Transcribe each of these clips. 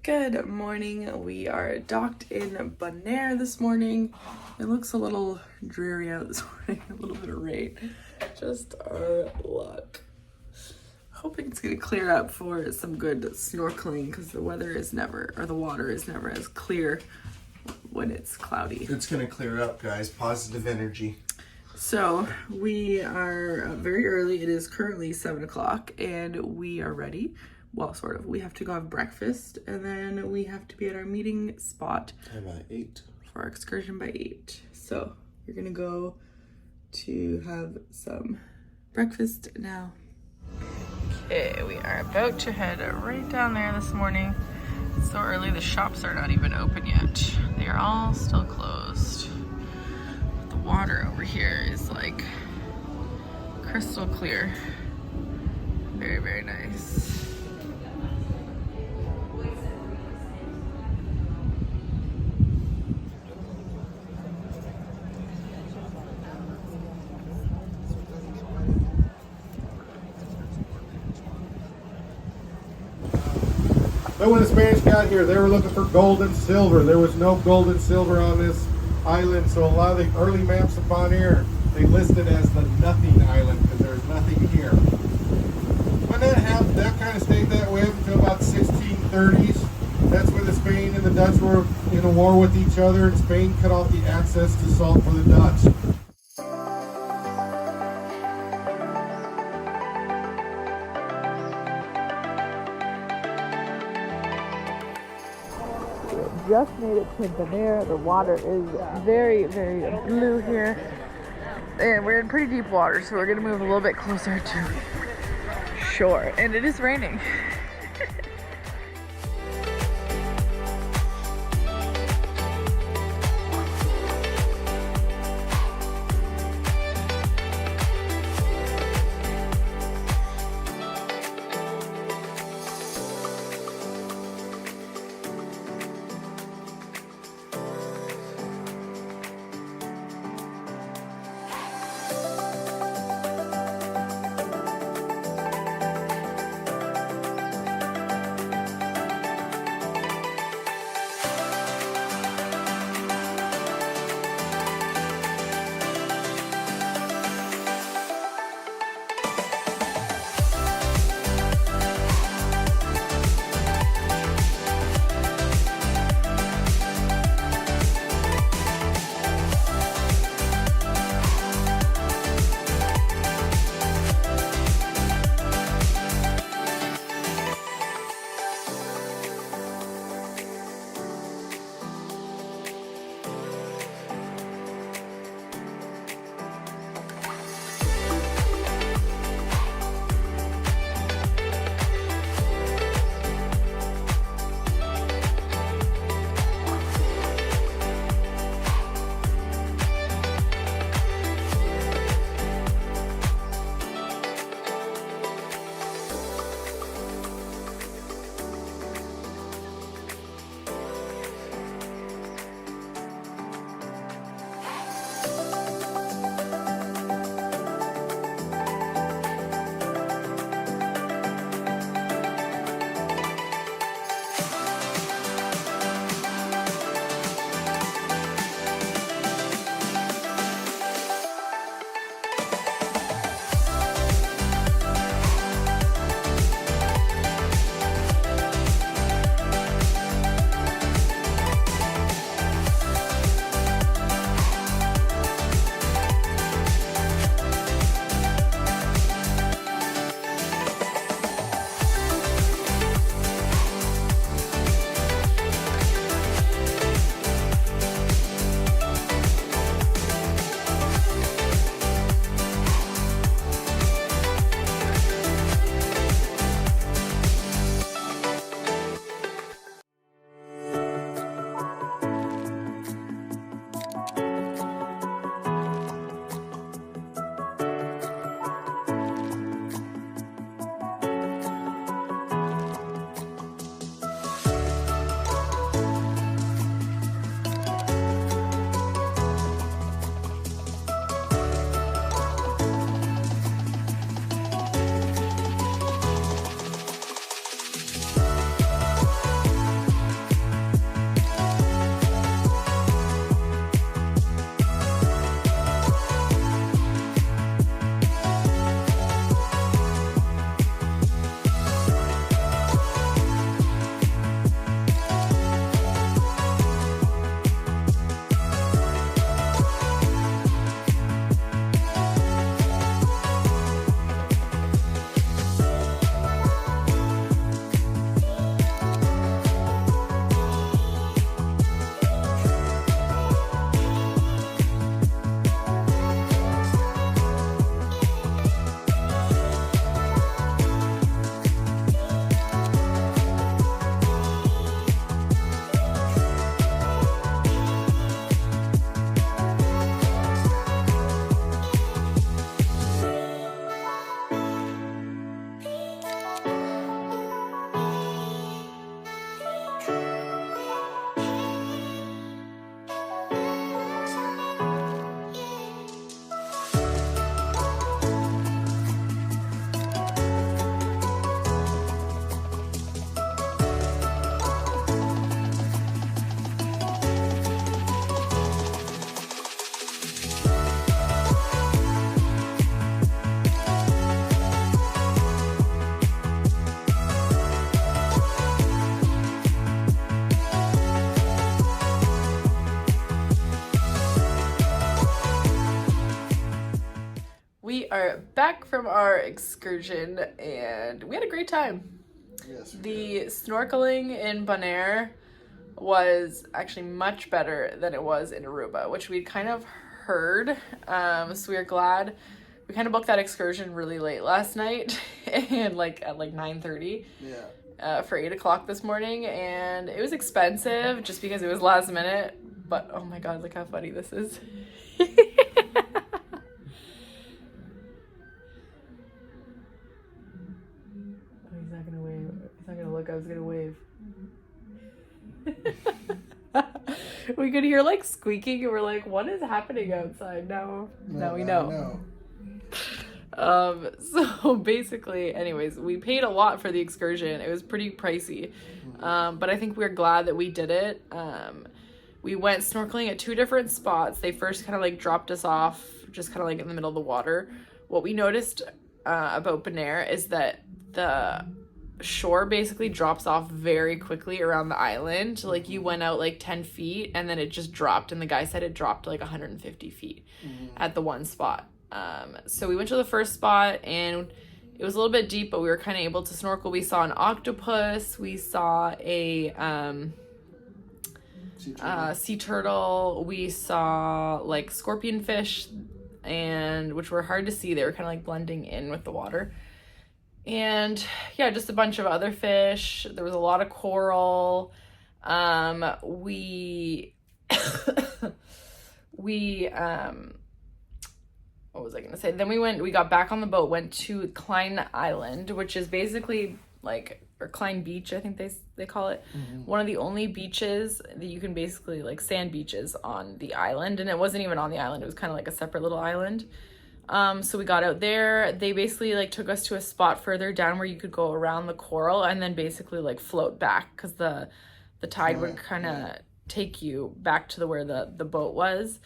Good morning. We are docked in Bonaire this morning. It looks a little dreary out this morning, a little bit of rain. Just our luck. Hoping it's gonna clear up for some good snorkeling because the weather is never, or the water is never as clear when it's cloudy. It's gonna clear up, guys. Positive energy. So we are very early. It is currently 7 o'clock and we are ready. Well, sort of. We have to go have breakfast and then we have to be at our meeting spot By 8. for our excursion by 8. So we're gonna go to have some breakfast now. Okay, we are about to head right down there this morning. It's so early, the shops are not even open yet. They are all still closed. But the water over here is like crystal clear. Very, very nice. But when the Spanish got here, they were looking for gold and silver. There was no gold and silver on this island, so a lot of the early maps of Bonaire, they listed as the nothing island because there's nothing here. When that kind of stayed that way up until about 1630s. That's when the Spain and the Dutch were in a war with each other, and Spain cut off the access to salt for the Dutch. Just made it to Bonaire. The water is very, very blue here. And we're in pretty deep water, so we're gonna move a little bit closer to shore. And it is raining. are back from our excursion and we had a great time. Yes. The snorkeling in Bonaire was actually much better than it was in Aruba, which we'd kind of heard. So we were glad. We kind of booked that excursion really late last night and at 9:30. Yeah. For 8 o'clock this morning, and it was expensive just because it was last minute, but oh my god, look how funny this is. Oh, he's not gonna wave. He's not gonna look. I was gonna wave. We could hear squeaking and we're like, what is happening outside? Now we know. So basically, anyways, we paid a lot for the excursion. It was pretty pricey. But I think we're glad that we did it. We went snorkeling at 2 different spots. They first kind of dropped us off just kind of in the middle of the water. What we noticed about Bonaire is that the shore basically drops off very quickly around the island. You went out 10 feet and then it just dropped, and the guy said it dropped 150 feet at the one spot. So we went to the first spot and it was a little bit deep, but we were kind of able to snorkel. We saw an octopus, we saw a sea turtle, we saw scorpion fish, and which were hard to see. They were kind of blending in with the water. And yeah, just a bunch of other fish. There was a lot of coral. What was I gonna say? Then we got back on the boat, went to Klein Island, which is basically or Klein Beach, I think they call it. One of the only beaches that you can basically sand beaches on the island, and it wasn't even on the island. It was kind of a separate little island. So we got out there. They basically took us to a spot further down where you could go around the coral and then basically float back, because the tide would kind of take you back to where the boat was.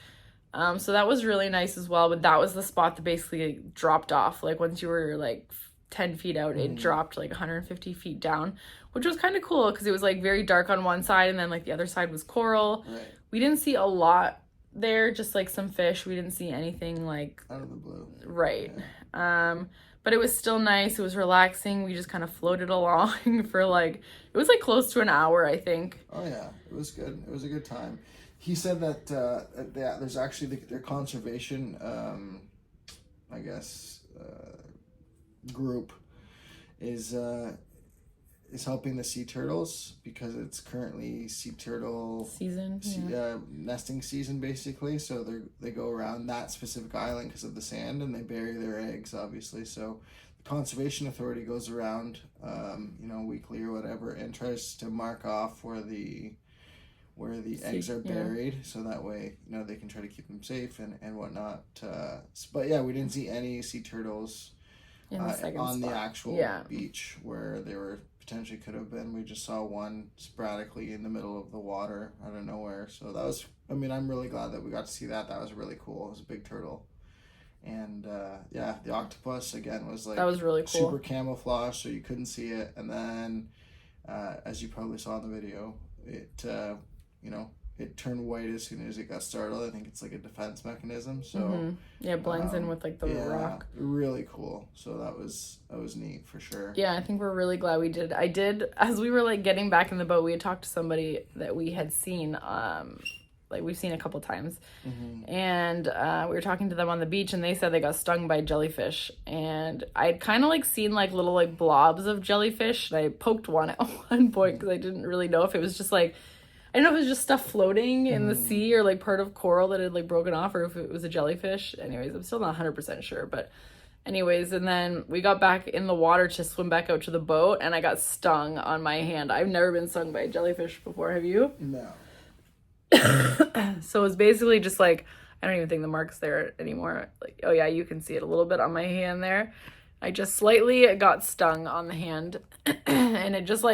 So that was really nice as well, but that was the spot that basically dropped off. Once you were 10 feet out, it dropped 150 feet down, which was kind of cool because it was very dark on one side and then the other side was coral. Right. We didn't see a lot there, just some fish. We didn't see anything out of the blue. Right. Yeah. But it was still nice. It was relaxing. We just kind of floated along for it was close to an hour, I think. Oh yeah, it was good. It was a good time. He said that there's actually their conservation, group is helping the sea turtles because it's currently sea turtle season, nesting season basically. So they go around that specific island because of the sand, and they bury their eggs, obviously. So the conservation authority goes around, weekly or whatever, and tries to mark off where the eggs are buried, so that way they can try to keep them safe and whatnot. But yeah, we didn't see any sea turtles on the actual beach where they were potentially could have been. We just saw one sporadically in the middle of the water out of nowhere. So that was, I'm really glad that we got to see that. That was really cool. It was a big turtle. And the octopus again was that was really cool. Super camouflage, so you couldn't see it. And then as you probably saw in the video, it turned white as soon as it got startled. I think it's a defense mechanism. So it blends in with the rock. Really cool. So that was neat for sure. Yeah, I think we're really glad we did. I did, as we were getting back in the boat, we had talked to somebody that we had seen we've seen a couple times, and we were talking to them on the beach, and they said they got stung by jellyfish, and I'd kind of seen little blobs of jellyfish, and I poked one at one point because I didn't really know if it was just I don't know if it was just stuff floating in the sea or part of coral that had broken off, or if it was a jellyfish. Anyways, I'm still not 100% sure, but anyways, and then we got back in the water to swim back out to the boat, and I got stung on my hand. I've never been stung by a jellyfish before. Have you? No. So it's basically just I don't even think the mark's there anymore. Oh yeah, you can see it a little bit on my hand there. I just slightly got stung on the hand, and it just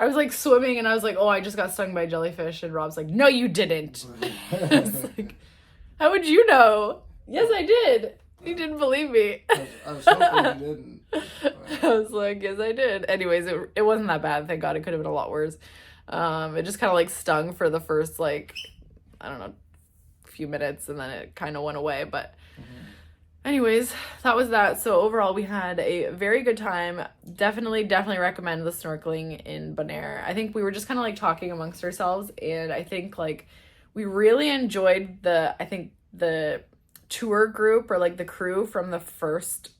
I was swimming and I was oh, I just got stung by a jellyfish, and Rob's no, you didn't. I was how would you know? Yes, I did. You didn't believe me. I was hoping you didn't. I was yes, I did. Anyways, it wasn't that bad. Thank God. It could have been a lot worse. It just kind of stung for the first I don't know, few minutes, and then it kind of went away. But anyways, that was that. So overall, we had a very good time. Definitely recommend the snorkeling in Bonaire. I think we were just kind of like talking amongst ourselves, and I think like we really enjoyed the tour group, or like the crew from the first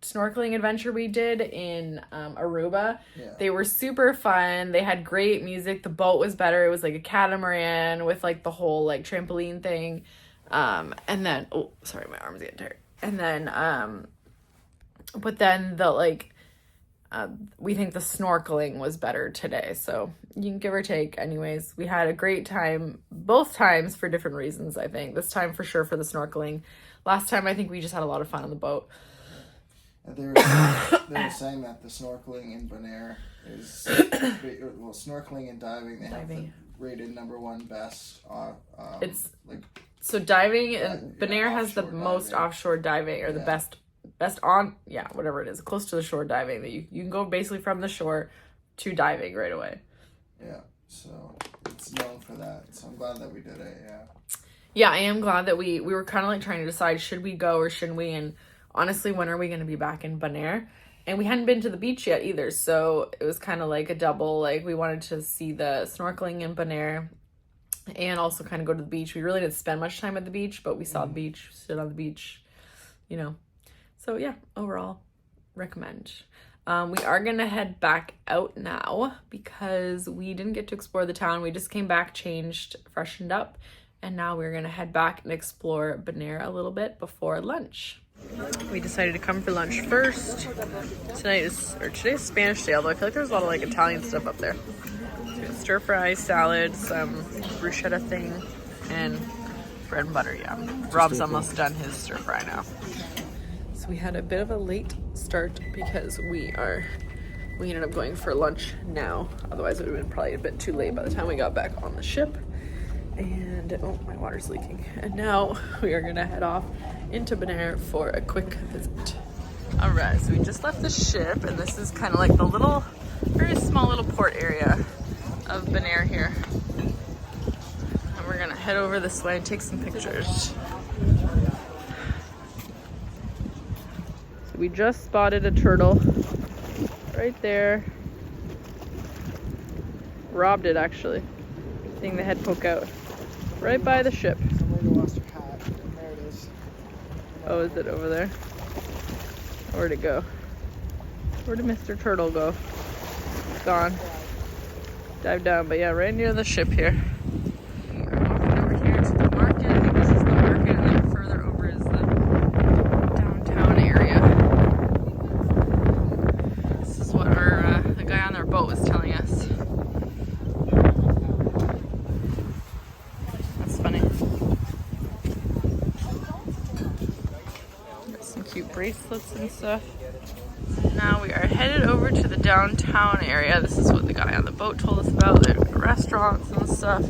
snorkeling adventure we did in Aruba. Yeah. They were super fun. They had great music. The boat was better. It was like a catamaran with like the whole like trampoline thing. And then, oh, sorry, my arm's getting tired. And then, but then the like, we think the snorkeling was better today. So you can give or take. Anyways, we had a great time both times for different reasons, I think. This time for sure for the snorkeling. Last time, I think we just had a lot of fun on the boat. They were saying that the snorkeling in Bonaire is, well, snorkeling and diving, they have the rated #1 best. It's like, so diving, and Bonaire has the most offshore diving, or the best on, whatever it is, close to the shore diving, that you can go basically from the shore to diving right away. Yeah, so it's known for that. So I'm glad that we did it. Yeah, I am glad that we were kind of like trying to decide, should we go or shouldn't we, and honestly, when are we going to be back in Bonaire? And we hadn't been to the beach yet either, so it was kind of like a double, like we wanted to see the snorkeling in Bonaire and also kind of go to the beach. We really didn't spend much time at the beach, but we saw the beach, stood on the beach, you know. So yeah, overall, recommend. We are going to head back out now because we didn't get to explore the town. We just came back, changed, freshened up, and now we're going to head back and explore Bonaire a little bit before lunch. We decided to come for lunch first. Today's Spanish Day, although I feel like there's a lot of like Italian stuff up there. So stir fry, salad, some bruschetta thing, and bread and butter, yeah. Rob's almost done his stir fry now. So we had a bit of a late start because we ended up going for lunch now. Otherwise it would have been probably a bit too late by the time we got back on the ship. And oh, my water's leaking. And now we are gonna head off into Bonaire for a quick visit. All right, so we just left the ship, and this is kind of like the very small little port area of Bonaire here. And we're gonna head over this way and take some pictures. So we just spotted a turtle right there. Rob did, actually. Seeing the head poke out right by the ship. somebody lost her hat, and there it is. Oh, is it over there? Where'd it go? Where did Mr. Turtle go? It's gone. Dive down, but yeah, right near the ship here. We are walking over here to the market. I think this is the market, and then further over is the downtown area. This is what the guy on their boat was telling us. That's funny. Got some cute bracelets and stuff. Now we are headed over to the downtown area. This is what the guy on the boat told us about. There's restaurants and stuff,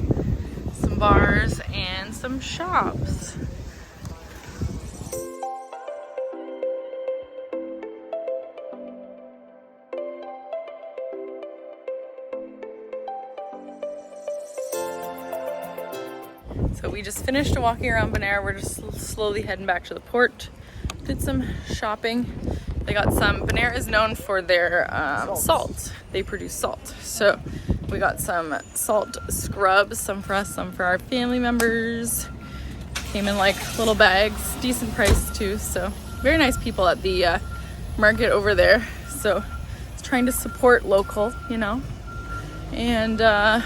some bars, and some shops. So we just finished walking around Bonaire. We're just slowly heading back to the port. Did some shopping. They got some, Bonaire is known for their salt. They produce salt. So we got some salt scrubs, some for us, some for our family members. Came in like little bags, decent price too. So very nice people at the market over there. So it's trying to support local, you know. And yeah,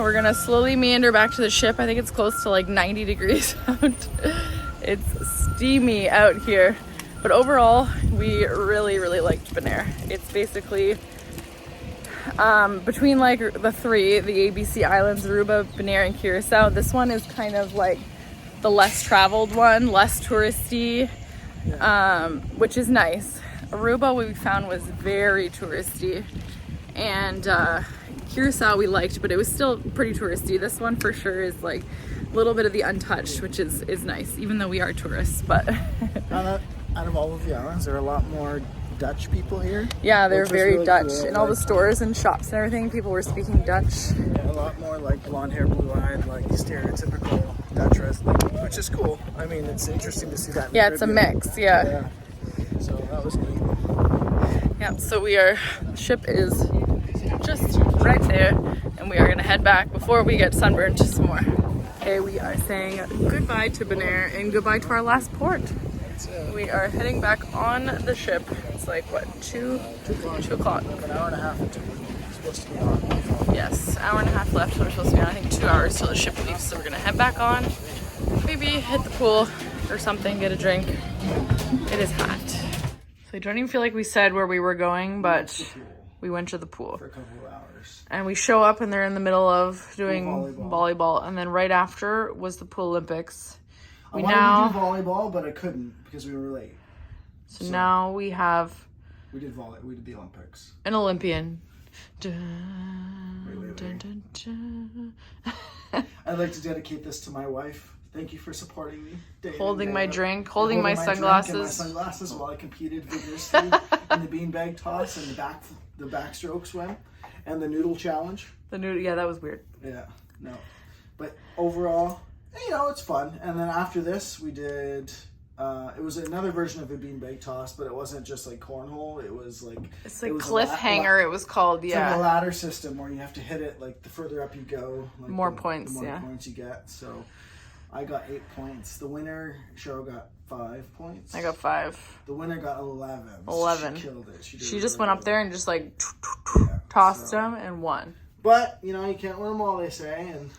we're gonna slowly meander back to the ship. I think it's close to like 90 degrees out. It's steamy out here. But overall, we really liked Bonaire. It's basically between like the three, the ABC Islands, Aruba, Bonaire, and Curacao. This one is kind of like the less traveled one, less touristy, which is nice. Aruba, we found, was very touristy, and Curacao we liked, but it was still pretty touristy. This one for sure is like a little bit of the untouched, which is nice, even though we are tourists. But Out of all of the islands, they're a lot more Dutch people here. Yeah, they're which was very really Dutch. cool. In all the Like, stores and shops and everything, people were speaking Dutch. a lot more like blonde hair, blue eyed, like stereotypical Dutch resident, which is cool. I mean, it's interesting to see that. In Yeah, the it's a Caribbean. mix, yeah. Yeah. So that was neat. Yeah, so the ship is just right there, and we are gonna head back before we get sunburned some more. Okay, we are saying goodbye to Bonaire and goodbye to our last port. We are heading back on the ship. It's like, what, 2 o'clock? An hour and a half until we're supposed to be on. Yes, hour and a half left. We're supposed to be on, I think, 2 hours till the ship leaves. So we're gonna head back on, maybe hit the pool or something, get a drink. It is hot. So I don't even feel like we said where we were going, but we went to the pool. For a couple of hours. And we show up and they're in the middle of doing volleyball. volleyball. And then right after was the pool Olympics. I wanted to do volleyball, but I couldn't because we were late. So now we have We did the Olympics. an Olympian. Dun, Wait. dun, dun. I'd like to dedicate this to my wife. Thank you for supporting me. Day in and Holding day my out. drink, holding my drink and sunglasses. my sunglasses while I competed vigorously in the beanbag toss and the backstroke swim and the noodle challenge. The noodle, yeah, that was weird. Yeah, no. But overall, you know, it's fun. And then after this, we did, it was another version of a beanbag toss, but it wasn't just like cornhole. It was like... It's like it was cliffhanger, it was called, It's like a yeah. ladder system where you have to hit it, like the further up you go, like More the points, more yeah. points you get. So I got 8 points. The winner, Cheryl, got 5 points. I got 5. The winner got 11. 11. She killed it. She Just really went up good. there and just like Yeah, tossed so- them and won. But, you know, you can't win them all, they say. And,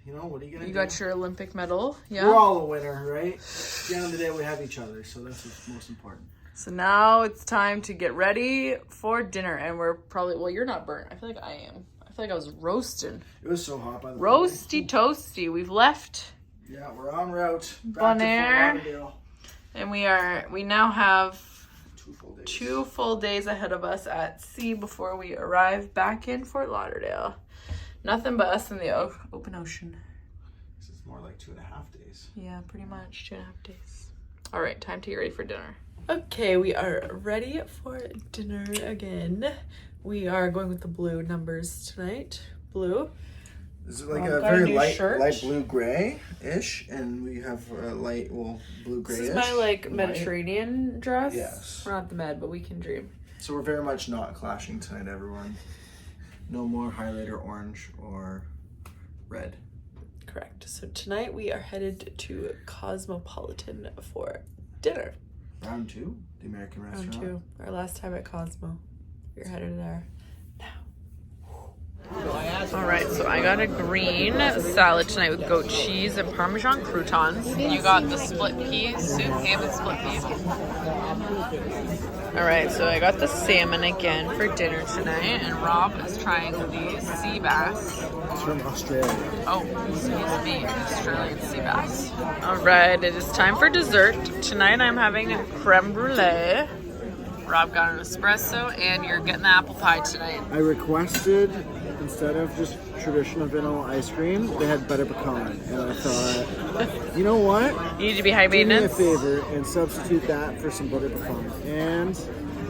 you know, what are you going to You do? got your Olympic medal, yeah? We're all a winner, right? At the end of the day, we have each other. So that's what's most important. So now it's time to get ready for dinner, and we're probably, well, you're not burnt. I feel like I am. I feel like I was roasting. It was so hot by the way. Roasty toasty. We've left, Yeah, we're en route. Back Bonaire. to Fort Lauderdale. and we now have 2 full days. 2 full days ahead of us at sea before we arrive back in Fort Lauderdale. Nothing but us in the open ocean. This is more like 2.5 days. Yeah, pretty much 2.5 days. All right, time to get ready for dinner. Okay, we are ready for dinner again. We are going with the blue numbers tonight. Blue. This is like Got a a very new shirt. light blue gray-ish, and we have a light, blue grayish. This is my like and Mediterranean dress. Yes. We're not the Med, but we can dream. So we're very much not clashing tonight, everyone. No more highlighter orange or red. Correct. So tonight we are headed to Cosmopolitan for dinner. Round 2, the American restaurant. Round 2. Our last time at Cosmo. We're headed there now. All right, so I got a green salad tonight with goat cheese and Parmesan croutons. You got the split pea soup and the split peas. All right, so I got the salmon again for dinner tonight, and Rob is trying the sea bass. It's from Australia. Oh, excuse me, Australian sea bass. All right, it is time for dessert. Tonight I'm having creme brulee. Rob got an espresso, and you're getting the apple pie tonight. I requested, instead of just traditional vanilla ice cream, they had butter pecan. And I thought, you know what? You need to be high Do me a maintenance. favor and substitute that for some butter pecan. And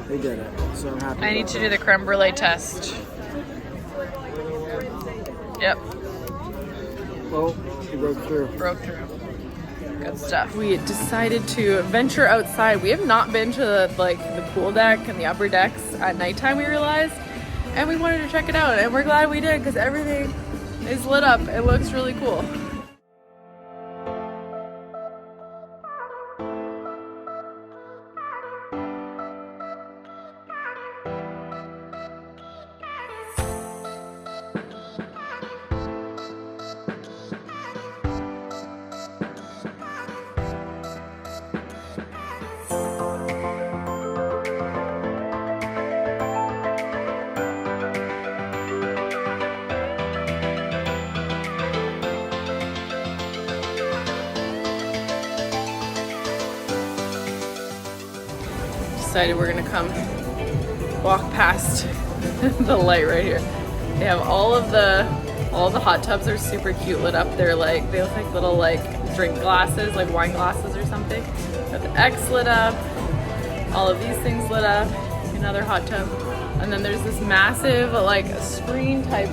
they did it. So I'm happy. I need about to do the creme brulee test. Yep, that. Well, it broke through. broke through. Good stuff. We decided to venture outside. We have not been to the pool deck and the upper decks at nighttime, we realized. And we wanted to check it out, and we're glad we did because everything is lit up. It looks really cool. Decided we're gonna come walk past the light right here. They have all the hot tubs are super cute lit up. They look like little drink glasses, like wine glasses or something. Got the X lit up. All of these things lit up, another hot tub, and then there's this massive like screen type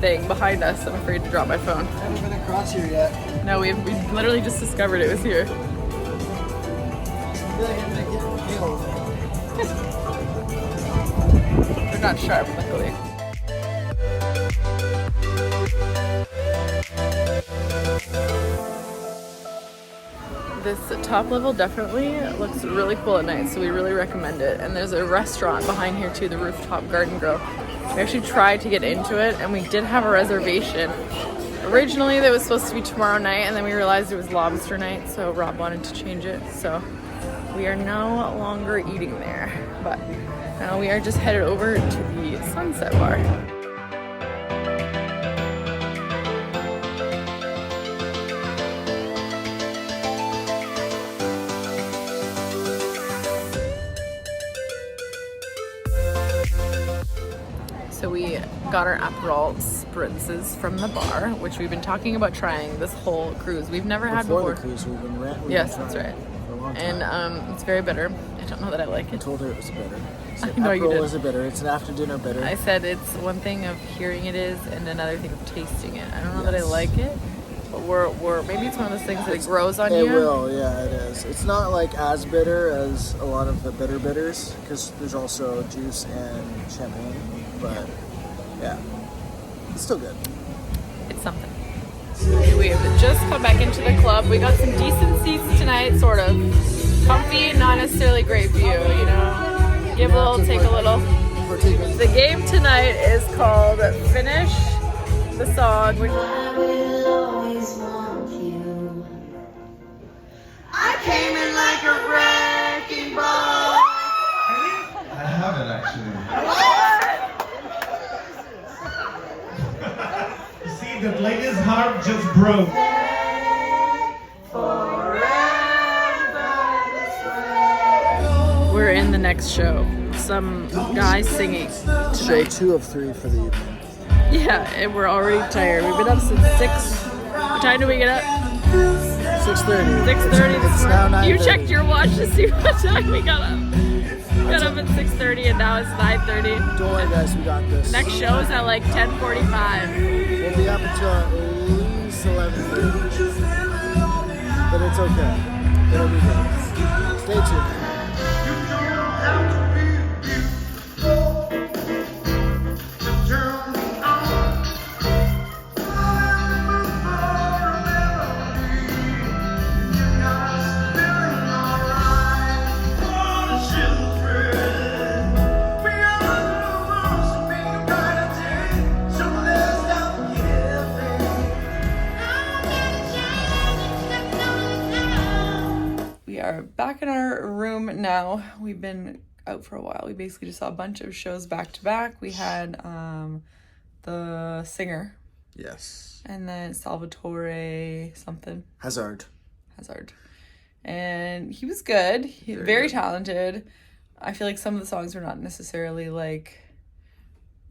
thing behind us. I'm afraid to drop my phone. I haven't been across here yet. No, we literally just discovered it was here. I feel like I'm gonna get killed. They're not sharp, luckily. This top level definitely looks really cool at night, so we really recommend it. And there's a restaurant behind here too, the Rooftop Garden Grill. We actually tried to get into it, and we did have a reservation. Originally, that was supposed to be tomorrow night, and then we realized it was lobster night, so Rob wanted to change it. So we are no longer eating there, but now we are just headed over to the Sunset Bar. So we got our Aperol spritzes from the bar, which we've been talking about trying this whole cruise. We've never had before. The cruise, we've been Yes, that's right. For a long time. And it's very bitter. I don't know that I like I it. told her it was a bitter. I know you did. Aperol is a bitter. It's an after dinner bitter. I said it's one thing of hearing it is, and another thing of tasting it. I don't know that I like it, but we're maybe it's one of those things that it grows on you. It will, yeah, it is. It's not like as bitter as a lot of the bitters, because there's also juice and champagne, but yeah, it's still good. It's something. We have just come back into the club. We got some decent seats tonight, sort of. Comfy, not necessarily great view, you know. Give a little, take a little. The game tonight is called Finish the Song. I will always want you. I came in like a wrecking ball. I haven't actually. You see, the lady's heart just broke. We're in the next show. Some guy singing. Show 2 of 3 for the evening. Yeah, and we're already tired. We've been up since 6. What time do we get up? 6:30. 6:30 this It's now morning. You 9:30. checked your watch to see what time we got up. Got up at 6:30 and now it's 9:30. Don't worry, guys, we got this. Next show is at like 10:45. We'll be up until at least 11:30. But it's okay. It'll be good. Stay tuned. Back in our room now. We've been out for a while. We basically just saw a bunch of shows back to back. We had the singer, Yes. and then Salvatore something Hazard. and he was good. Very good. talented. I feel like some of the songs were not necessarily like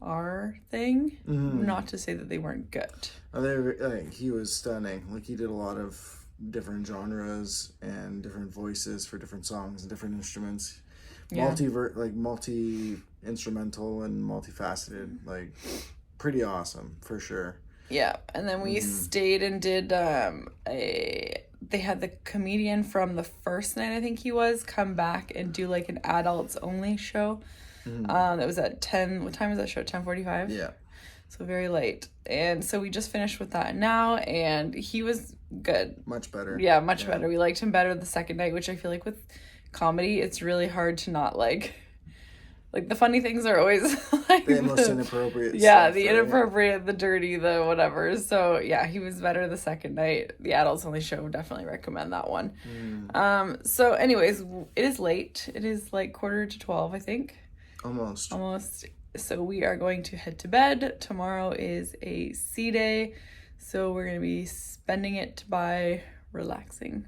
our thing. Not to say that they weren't good. I think he was stunning. Like, he did a lot of different genres and different voices for different songs and different instruments. Yeah. Multi-instrumental and multifaceted. Like, pretty awesome for sure. Yeah, and then we stayed and did they had the comedian from the first night, I think he was, come back and do like an adults only show. That was at 10. What time was that show? 10:45. Yeah. So very late. And so we just finished with that now, and he was good. Much better. Yeah, much better. We liked him better the second night, which I feel like with comedy, it's really hard to not like the funny things are always like The most inappropriate yeah, stuff, the right? inappropriate, the dirty, the whatever. So yeah, he was better the second night. The adults only show, definitely recommend that one. So anyways, it is late. It is like 11:45, I think. Almost. So we are going to head to bed. Tomorrow is a sea day, so we're going to be spending it by relaxing.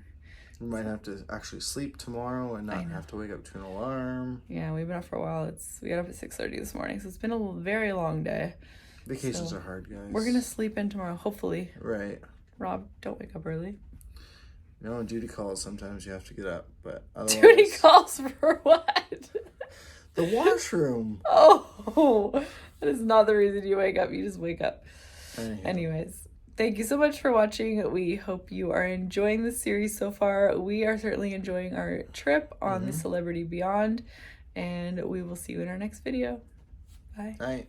We might have to actually sleep tomorrow and not have to wake up to an alarm. Yeah, we've been up for a while. We got up at 6:30 this morning, so it's been a very long day. Vacations So, are hard, guys. We're going to sleep in tomorrow, hopefully. Right. Rob, don't wake up early. No, duty calls. Sometimes you have to get up, but otherwise... Duty calls for what? The washroom. Oh, that is not the reason you wake up. You just wake up. Anyhow. Anyways, thank you so much for watching. We hope you are enjoying the series so far. We are certainly enjoying our trip on the Celebrity Beyond, and we will see you in our next video. Bye. Night.